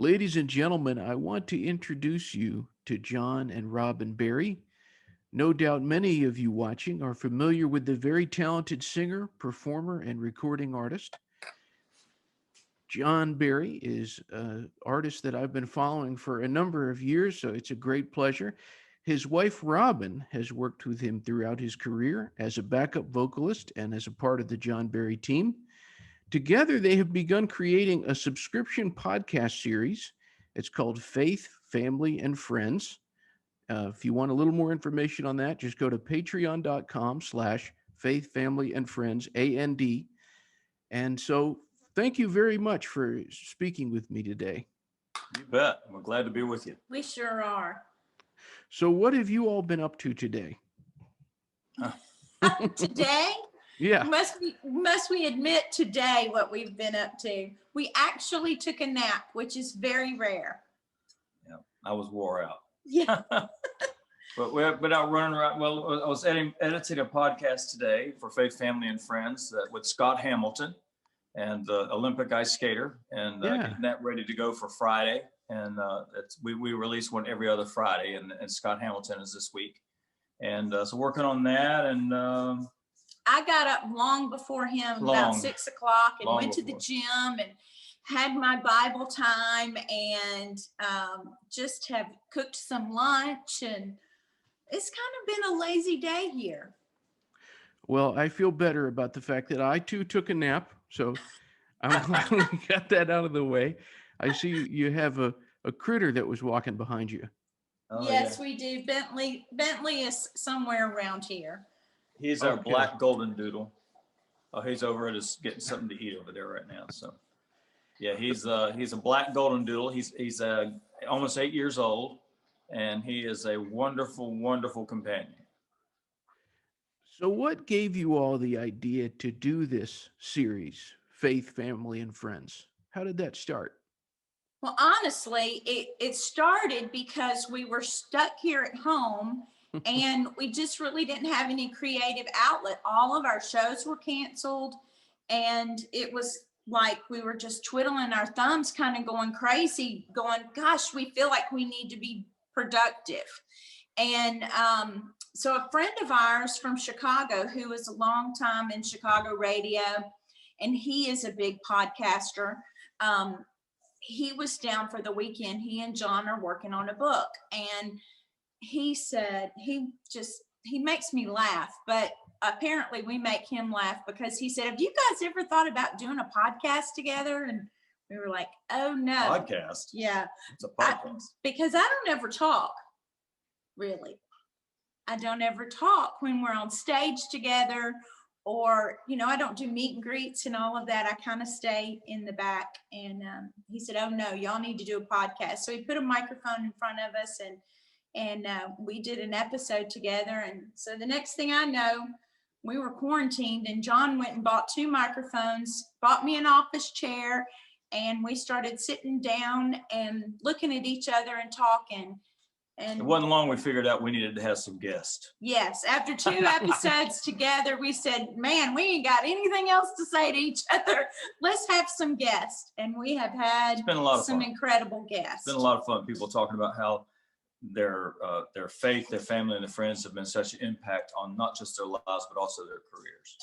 Ladies and gentlemen, I want to introduce you to John and Robin Berry. No doubt many of you watching are familiar with the very talented singer, performer, and recording artist. John Berry is an artist that I've been following for a number of years, so it's a great pleasure. His wife, Robin, has worked with him throughout his career as a backup vocalist and as a part of the John Berry team. Together, they have begun creating a subscription podcast series. It's called Faith, Family, and Friends. If you want a little more information on that, just go to patreon.com/faith, family, and friends, AND. And so thank you very much for speaking with me today. You bet. We're glad to be with you. We sure are. So what have you all been up to today? Today? Yeah. Must we admit today what we've been up to? We actually took a nap, which is very rare. Yeah, I was wore out. Yeah. But we've been out running around. Well, I was editing a podcast today for Faith, Family, and Friends with Scott Hamilton and the Olympic ice skater, and getting that ready to go for Friday. And we release one every other Friday, and Scott Hamilton is this week. And so working on that, and I got up long before him, about 6 o'clock, and went to the gym and had my Bible time, and just have cooked some lunch, and it's kind of been a lazy day here. Well, I feel better about the fact that I too took a nap, so I'm glad we got that out of the way. I see you have a critter that was walking behind you. oh, Yes, yeah. we do. Bentley is somewhere around here. He's our black golden doodle. Oh, he's over at us getting something to eat over there right now. So, yeah, he's a black golden doodle. He's almost 8 years old, and he is a wonderful, wonderful companion. So what gave you all the idea to do this series, Faith, Family, and Friends? How did that start? Well, honestly, it started because we were stuck here at home and we just really didn't have any creative outlet. All of our shows were canceled, and it was like we were just twiddling our thumbs, kind of going crazy, going, gosh, we feel like we need to be productive. And so a friend of ours from Chicago, who was a long time in Chicago radio, and he is a big podcaster, he was down for the weekend. He and John are working on a book, and he said, he makes me laugh, but apparently we make him laugh, because he said, have you guys ever thought about doing a podcast together? And we were like, oh no. Podcast? Yeah. It's a podcast. Because I don't ever talk, really. I don't ever talk when we're on stage together, or, I don't do meet and greets and all of that. I kind of stay in the back. And he said, oh no, y'all need to do a podcast. So he put a microphone in front of us, and we did an episode together. And so the next thing I know, we were quarantined, and John went and bought 2 microphones, bought me an office chair, and we started sitting down and looking at each other and talking. And It wasn't long we figured out we needed to have some guests. yes, after 2 episodes together, we said, man, we ain't got anything else to say to each other. Let's have some guests. And we have had It's been a lot of some fun. incredible guests. It's been a lot of fun. People talking about how their faith, their family, and their friends have been such an impact on not just their lives, but also their careers.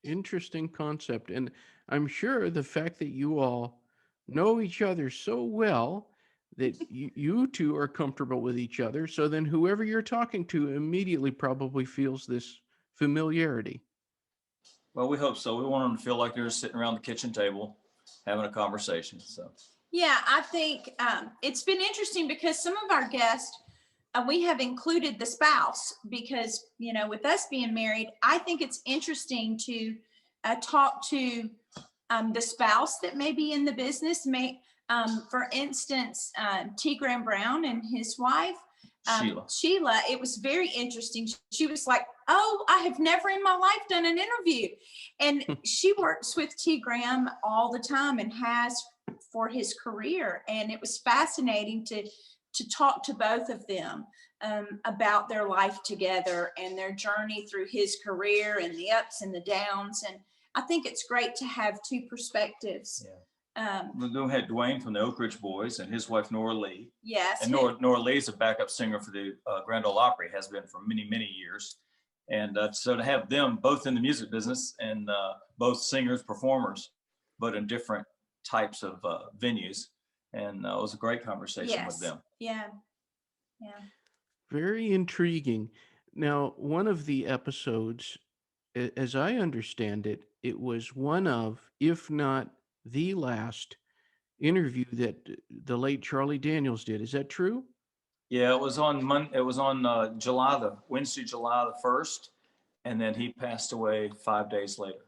Interesting concept. And I'm sure the fact that you all know each other so well that you two are comfortable with each other. So then whoever you're talking to immediately probably feels this familiarity. Well, we hope so. We want them to feel like they're just sitting around the kitchen table having a conversation. So Yeah, I think it's been interesting, because some of our guests, we have included the spouse, because, with us being married, I think it's interesting to talk to the spouse that may be in the business. For instance, T. Graham Brown and his wife, Sheila, it was very interesting. She was like, oh, I have never in my life done an interview. And she works with T. Graham all the time and has for his career. And it was fascinating to talk to both of them about their life together and their journey through his career and the ups and the downs. And I think it's great to have 2 perspectives We had Dwayne from the Oak Ridge Boys and his wife Nora Lee. Yes. And Nora Lee is a backup singer for the Grand Ole Opry, has been for many, many years. And so to have them both in the music business and both singers, performers, but in different types of venues. And it was a great conversation with them. Yeah. Very intriguing. Now, one of the episodes, as I understand it, it was one of, if not the last interview that the late Charlie Daniels did. Is that true? Yeah, it was on Wednesday, July the 1st, and then he passed away 5 days later.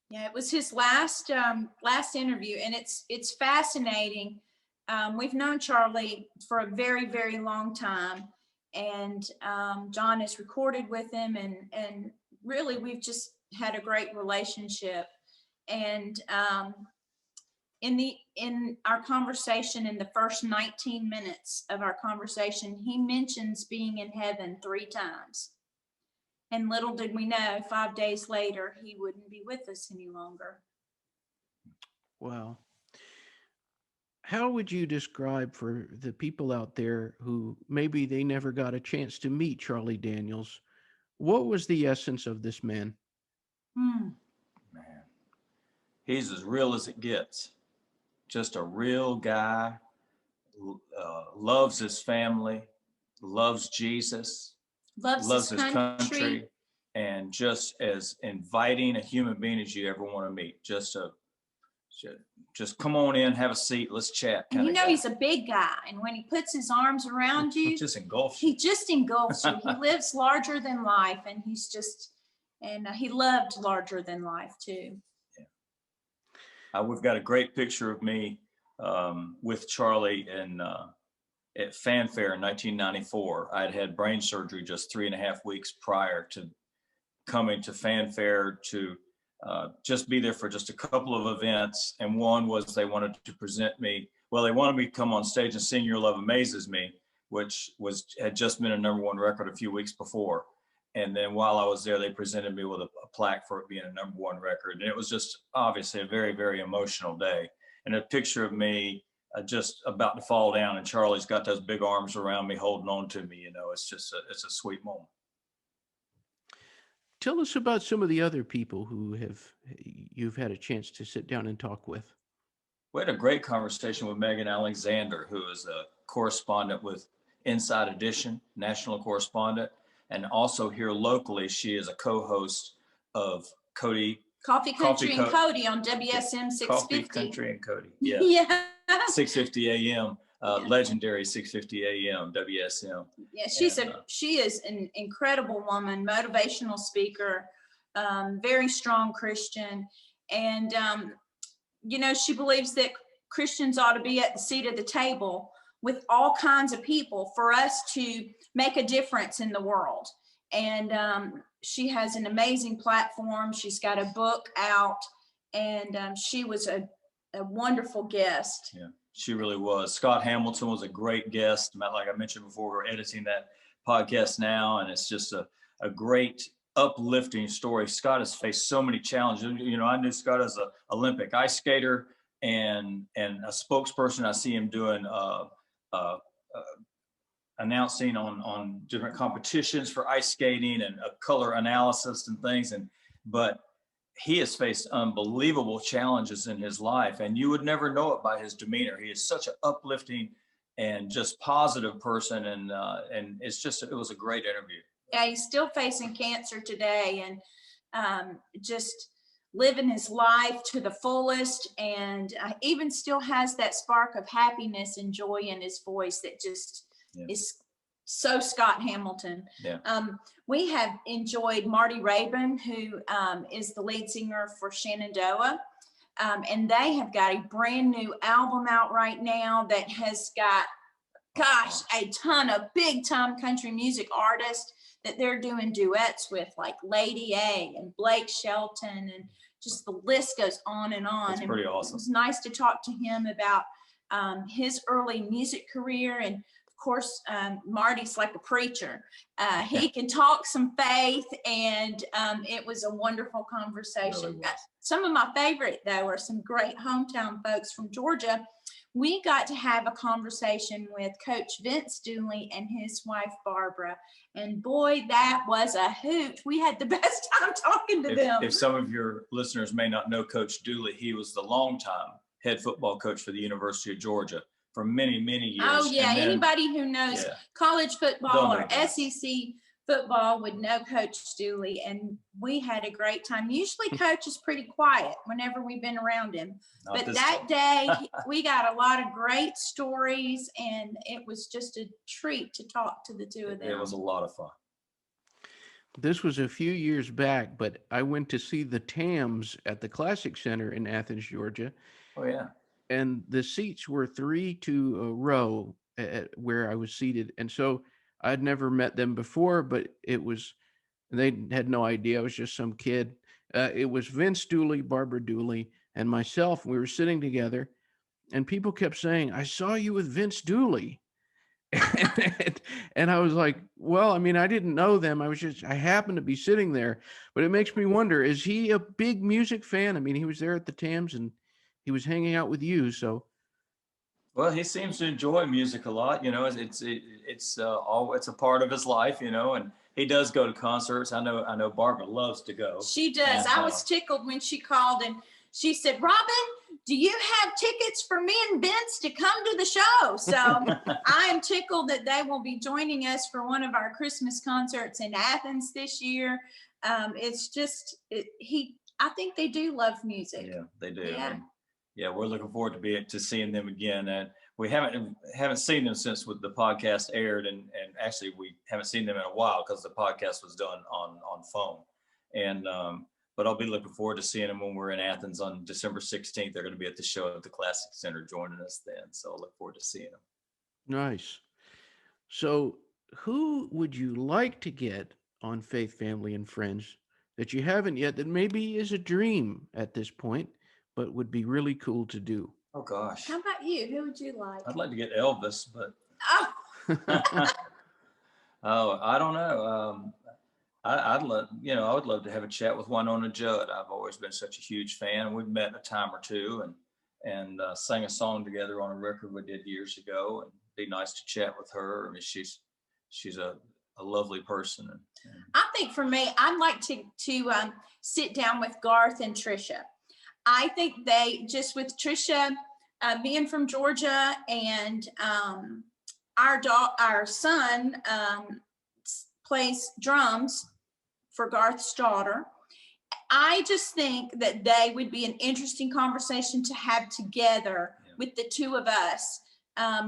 Yeah, it was his last interview, and it's fascinating. We've known Charlie for a very, very long time, and John has recorded with him, and really we've just had a great relationship. And in our conversation, in the first 19 minutes of our conversation, he mentions being in heaven 3 times. And little did we know, 5 days later, he wouldn't be with us any longer. Wow. How would you describe for the people out there who maybe they never got a chance to meet Charlie Daniels, what was the essence of this man? Man, he's as real as it gets. Just a real guy, loves his family, loves Jesus, loves his country, and just as inviting a human being as you ever want to meet. Just come on in, have a seat, let's chat. And he's a big guy, and when he puts his arms around you, he just engulfs you. He lives larger than life, and he loved larger than life too. We've got a great picture of me with Charlie at Fanfare in 1994. I had brain surgery just 3.5 weeks prior to coming to Fanfare to just be there for just a couple of events. And one was they wanted to present me. Well, they wanted me to come on stage and sing Your Love Amazes Me, which had just been a #1 record a few weeks before. And then while I was there, they presented me with a plaque for it being a #1 record. And it was just obviously a very, very emotional day. And a picture of me just about to fall down, and Charlie's got those big arms around me, holding on to me. It's just it's a sweet moment. Tell us about some of the other people who you've had a chance to sit down and talk with. We had a great conversation with Megan Alexander, who is a correspondent with Inside Edition, national correspondent. And also here locally, she is a co-host of Coffee Country and Cody on WSM 650. Coffee Country and Cody, yeah. 650 AM, legendary 650 AM WSM. Yeah, she is an incredible woman, motivational speaker, very strong Christian, and she believes that Christians ought to be at the seat of the table with all kinds of people for us to make a difference in the world. And she has an amazing platform. She's got a book out, and she was a wonderful guest. Yeah, she really was. Scott Hamilton was a great guest. Like I mentioned before, we're editing that podcast now, and it's just a great uplifting story. Scott has faced so many challenges. I knew Scott as an Olympic ice skater and a spokesperson. I see him doing announcing on different competitions for ice skating and color analysis and things. But he has faced unbelievable challenges in his life, and you would never know it by his demeanor. He is such an uplifting and just positive person, and it was a great interview. Yeah, he's still facing cancer today, and just living his life to the fullest, and even still has that spark of happiness and joy in his voice that just is so Scott Hamilton. Yeah. We have enjoyed Marty Rabin, who is the lead singer for Shenandoah, and they have got a brand new album out right now that has got, a ton of big time country music artists that they're doing duets with, like Lady A and Blake Shelton, and just the list goes on and on. It's pretty awesome. It was nice to talk to him about his early music career, and of course, Marty's like a preacher. He can talk some faith, and it was a wonderful conversation. Really Some of my favorite, though, are some great hometown folks from Georgia. We got to have a conversation with Coach Vince Dooley and his wife, Barbara. And boy, that was a hoot. We had the best time talking to them. If some of your listeners may not know Coach Dooley, he was the longtime head football coach for the University of Georgia for many, many years. Oh, yeah. Then, anybody who knows college football or SEC football would know Coach Dooley, and we had a great time. Usually Coach is pretty quiet whenever we've been around him, but that day we got a lot of great stories, and it was just a treat to talk to the two of them. It was a lot of fun. This was a few years back, but I went to see the Tams at the Classic Center in Athens, Georgia. Oh, yeah. And the seats were 3 to a row at where I was seated. And so I'd never met them before, but they had no idea. I was just some kid. It was Vince Dooley, Barbara Dooley, and myself. We were sitting together, and people kept saying, "I saw you with Vince Dooley." And I was like, well, I mean, I didn't know them. I happened to be sitting there, but it makes me wonder, is he a big music fan? I mean, he was there at the Tams and he was hanging out with you. So. Well, he seems to enjoy music a lot. You know, it's a part of his life, you know, and he does go to concerts. I know Barbara loves to go. She does. And, I was tickled when she called and she said, "Robin, do you have tickets for me and Vince to come to the show?" So I am tickled that they will be joining us for one of our Christmas concerts in Athens this year. It's just, I think they do love music. Yeah, they do. Yeah. Yeah, we're looking forward to seeing them again. And we haven't seen them since the podcast aired, and actually we haven't seen them in a while because the podcast was done on phone. And but I'll be looking forward to seeing them when we're in Athens on December 16th. They're going to be at the show at the Classic Center joining us then. So I'll look forward to seeing them. Nice. So who would you like to get on Faith, Family, and Friends that you haven't yet, that maybe is a dream at this point, but would be really cool to do? Oh, gosh. How about you? Who would you like? I'd like to get Elvis, but oh, I don't know. I would love to have a chat with Winona Judd. I've always been such a huge fan, and we've met a time or two and sang a song together on a record we did years ago. And it'd be nice to chat with her. I mean, she's a lovely person. And I think for me, I'd like to sit down with Garth and Trisha. I think they, just with Trisha being from Georgia, and our son plays drums for Garth's daughter. I just think that they would be an interesting conversation to have together with the two of us.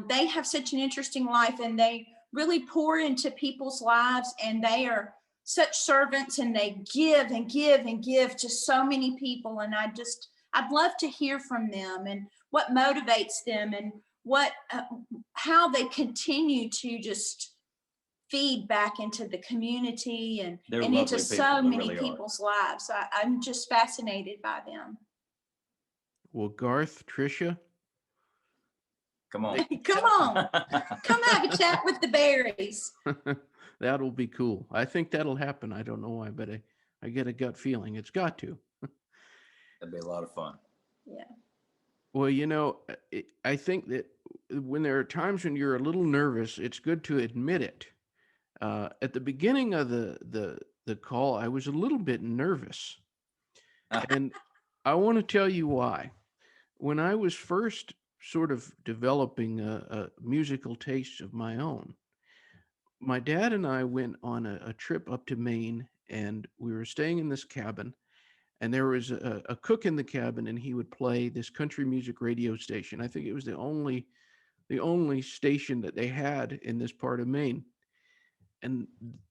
They have such an interesting life, and they really pour into people's lives, and they are such servants, and they give and give and give to so many people. And I'd love to hear from them and what motivates them, and how they continue to just feed back into the community and into so many people's lives. I'm just fascinated by them. Well, Garth, Trisha, come on. Come have a chat with the Berries. That'll be cool. I think that'll happen. I don't know why, but I get a gut feeling it's got to. That'd be a lot of fun. Yeah. Well, I think that when there are times when you're a little nervous, it's good to admit it. At the beginning of the call, I was a little bit nervous, and I want to tell you why. When I was first sort of developing a musical taste of my own, my dad and I went on a trip up to Maine, and we were staying in this cabin, and there was a cook in the cabin, and he would play this country music radio station. I think it was the only station that they had in this part of Maine. And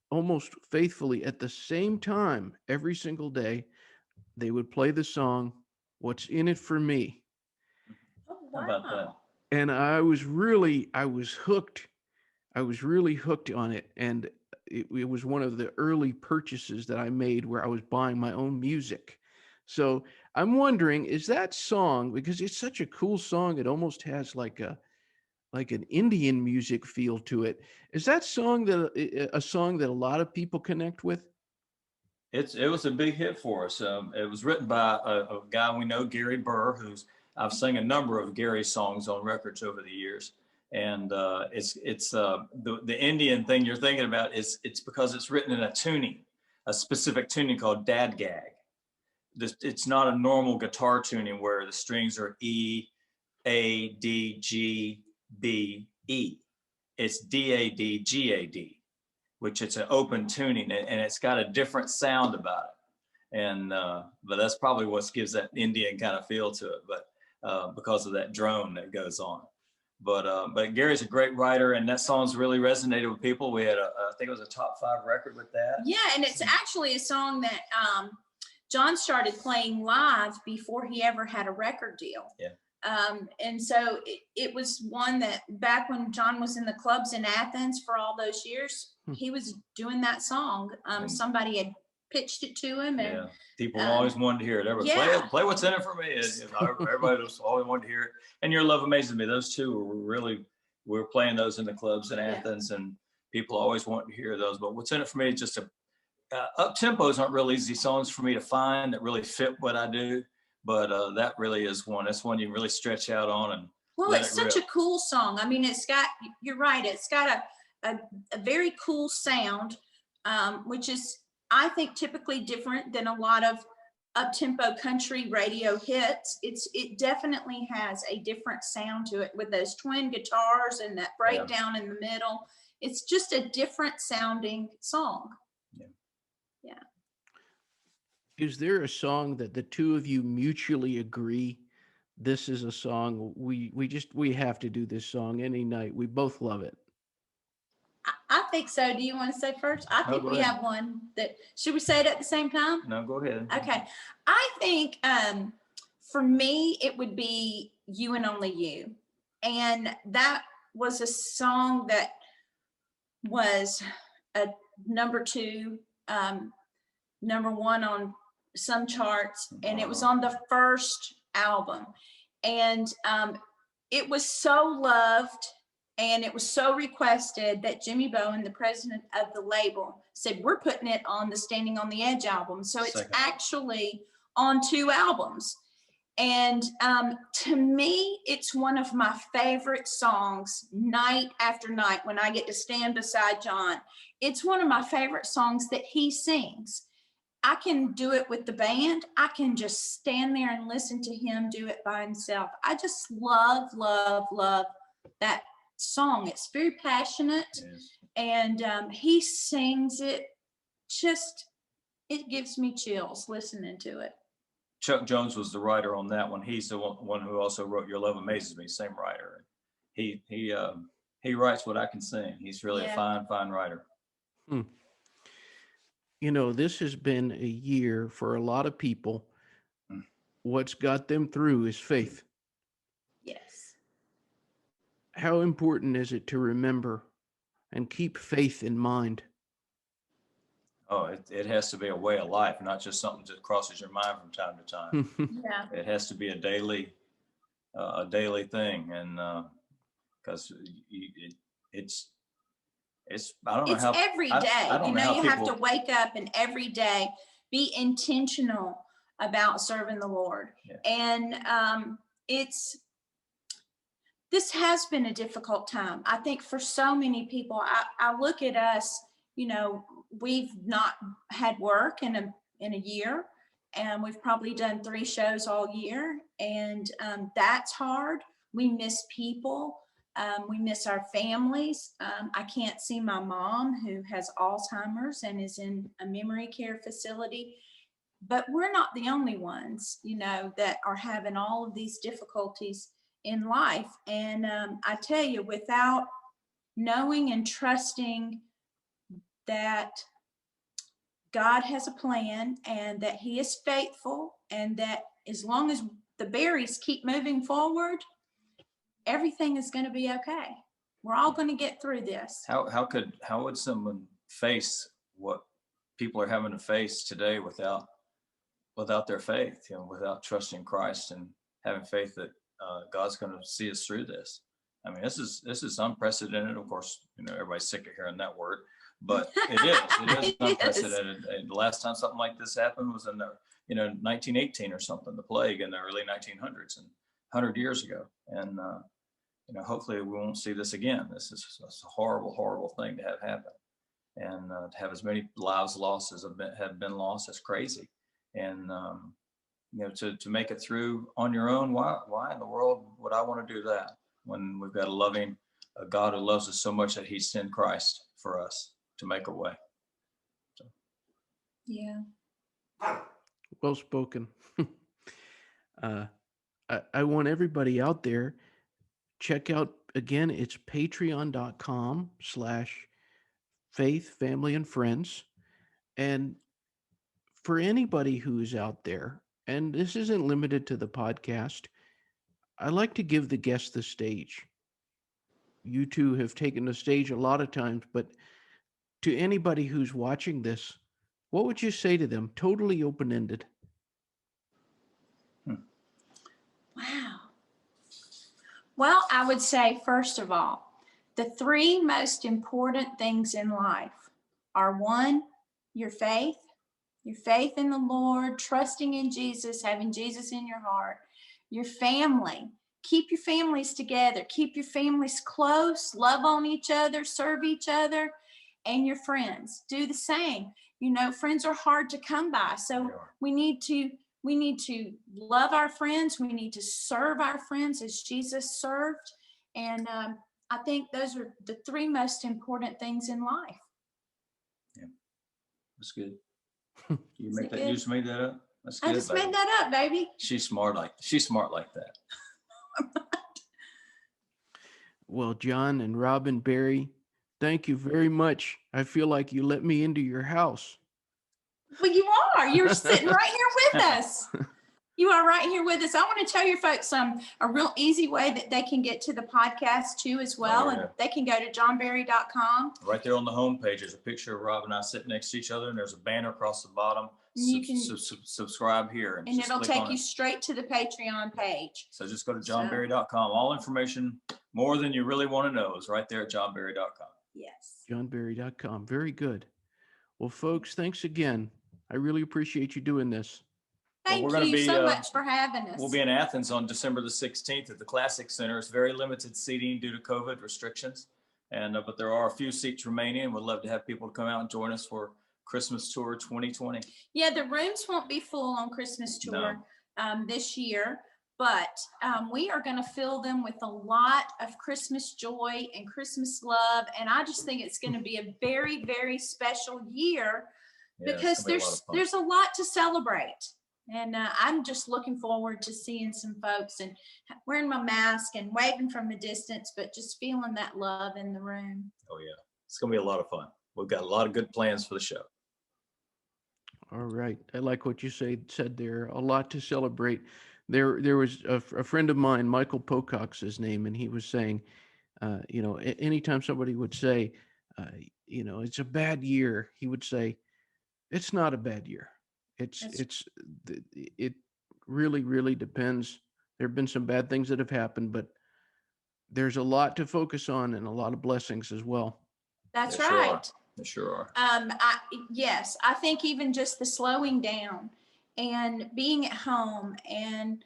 almost faithfully at the same time, every single day, they would play the song, "What's in It for Me." Oh, wow. How about that? And I was hooked. I was really hooked on it. And it was one of the early purchases that I made where I was buying my own music. So I'm wondering, is that song, because it's such a cool song, it almost has like a like an Indian music feel to it. Is that song that a song that a lot of people connect with? It was a big hit for us. It was written by a guy we know, Gary Burr, who's I've sung a number of Gary's songs on records over the years. And it's the Indian thing you're thinking about is it's because it's written in a specific tuning called dad gag. It's not a normal guitar tuning where the strings are E, A, D, G, B, E. It's D, A, D, G, A, D, which it's an open tuning, and it's got a different sound about it. And but that's probably what gives that Indian kind of feel to it, but because of that drone that goes on. But Gary's a great writer, and that song's really resonated with people. We had I think it was a top 5 record with that. Yeah, and it's actually a song that John started playing live before he ever had a record deal. Yeah. And so it was one that back when John was in the clubs in Athens for all those years, he was doing that song. Somebody had pitched it to him, and people always wanted to hear it. Everybody play What's in It for Me. Everybody just always wanted to hear it. And Your Love Amazes Me. Those two we were playing those in the clubs in Athens, and people always want to hear those. But What's in It for Me is just up tempos aren't real easy songs for me to find that really fit what I do. But that really is one. That's one you can really stretch out on. And well, it's such a cool song. I mean, you're right. It's got a very cool sound, which is, I think, typically different than a lot of up-tempo country radio hits. It definitely has a different sound to it with those twin guitars and that breakdown in the middle. It's just a different sounding song. Yeah. Is there a song that the two of you mutually agree, this is a song we have to do this song any night? We both love it. I think so. Do you want to say first? I think we have one that, should we say it at the same time? No, go ahead. Okay. I think for me, it would be You and Only You. And that was a song that was a number 2, number 1 on some charts, and it was on the first album. And it was so loved, and it was so requested that Jimmy Bowen, the president of the label, said, we're putting it on the Standing on the Edge album. So it's actually on 2 albums. And to me, it's one of my favorite songs night after night when I get to stand beside John. It's one of my favorite songs that he sings. I can do it with the band. I can just stand there and listen to him do it by himself. I just love, love, love that song. It's very passionate, and he sings it. Just, it gives me chills listening to it. Chuck Jones was the writer on that one. He's the one who also wrote Your Love Amazes Me, same writer. He writes what I can sing. He's really a fine writer. You know, this has been a year for a lot of people. What's got them through is faith. Yes. How important is it to remember and keep faith in mind? Oh, it has to be a way of life, not just something that crosses your mind from time to time. It has to be a daily thing, and because it's I don't know how every day. You have to wake up and every day be intentional about serving the Lord. And this has been a difficult time. I think for so many people. I look at us, we've not had work in a year, and we've probably done 3 shows all year, and that's hard. We miss people. We miss our families. I can't see my mom, who has Alzheimer's and is in a memory care facility. But we're not the only ones, that are having all of these difficulties in life. And I tell you, without knowing and trusting that God has a plan and that He is faithful, and that as long as the berries keep moving forward, everything is going to be okay. We're all going to get through this. How would someone face what people are having to face today without their faith, without trusting Christ and having faith that God's going to see us through this? I mean, this is unprecedented. Of course, everybody's sick of hearing that word, but it is unprecedented. And the last time something like this happened was in the 1918 or something, the plague in the early 1900s, and 100 years ago. And hopefully we won't see this again. This is a horrible, horrible thing to have happen, and to have as many lives lost as have been lost. That's crazy. And to make it through on your own, why in the world would I want to do that when we've got a God who loves us so much that He sent Christ for us to make a way? So. Yeah. Well spoken. I want everybody out there, check out, again, it's patreon.com/faith, family, and friends. And for anybody who's out there, and this isn't limited to the podcast, I like to give the guests the stage. You two have taken the stage a lot of times, but to anybody who's watching this, what would you say to them? Totally open-ended. Wow. Well, I would say, first of all, the three most important things in life are: one, your faith in the Lord, trusting in Jesus, having Jesus in your heart; your family, keep your families together, keep your families close, love on each other, serve each other; and your friends, do the same. Friends are hard to come by, so we need to love our friends. We need to serve our friends as Jesus served. And I think those are the three most important things in life. Yeah, that's good. You just made that up? That's good. I just made that up, baby. She's smart like that. Well, John and Robin, Barry, thank you very much. I feel like you let me into your house. Well, you are. You're sitting right here with us. You are right here with us. I want to tell your folks a real easy way that they can get to the podcast too as well. And they can go to johnberry.com. Right there on the homepage, there's a picture of Rob and I sitting next to each other, and there's a banner across the bottom. You can subscribe here. And it'll take you straight to the Patreon page. So just go to johnberry.com. All information, more than you really want to know, is right there at johnberry.com. Yes. johnberry.com. Very good. Well, folks, thanks again. I really appreciate you doing this. Thank you so much for having us. We'll be in Athens on December the 16th at the Classic Center. It's very limited seating due to COVID restrictions, but there are a few seats remaining. We'd love to have people to come out and join us for Christmas Tour 2020. Yeah, the rooms won't be full on Christmas Tour this year, but we are going to fill them with a lot of Christmas joy and Christmas love. And I just think it's going to be a very, very special year because there's a lot to celebrate. And I'm just looking forward to seeing some folks and wearing my mask and waving from a distance, but just feeling that love in the room. Oh, yeah. It's going to be a lot of fun. We've got a lot of good plans for the show. All right. I like what you said there. A lot to celebrate. There was a friend of mine, Michael Pocock's his name, and he was saying, anytime somebody would say, it's a bad year, he would say, it's not a bad year. It really, really depends. There have been some bad things that have happened, but there's a lot to focus on and a lot of blessings as well. That's right. They sure are. I think even just the slowing down and being at home, and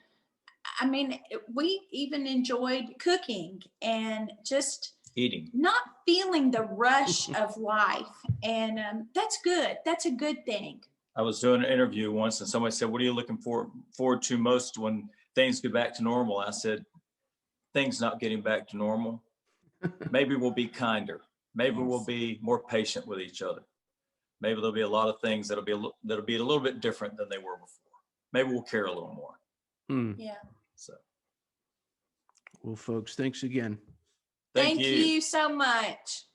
I mean, we even enjoyed cooking and just eating, not feeling the rush of life. And that's good. That's a good thing. I was doing an interview once and somebody said, what are you looking forward to most when things get back to normal? I said, things not getting back to normal. Maybe we'll be kinder. Maybe we'll be more patient with each other. Maybe there'll be a lot of things that'll be a little bit different than they were before. Maybe we'll care a little more. Yeah. So. Well, folks, thanks again. Thank you so much.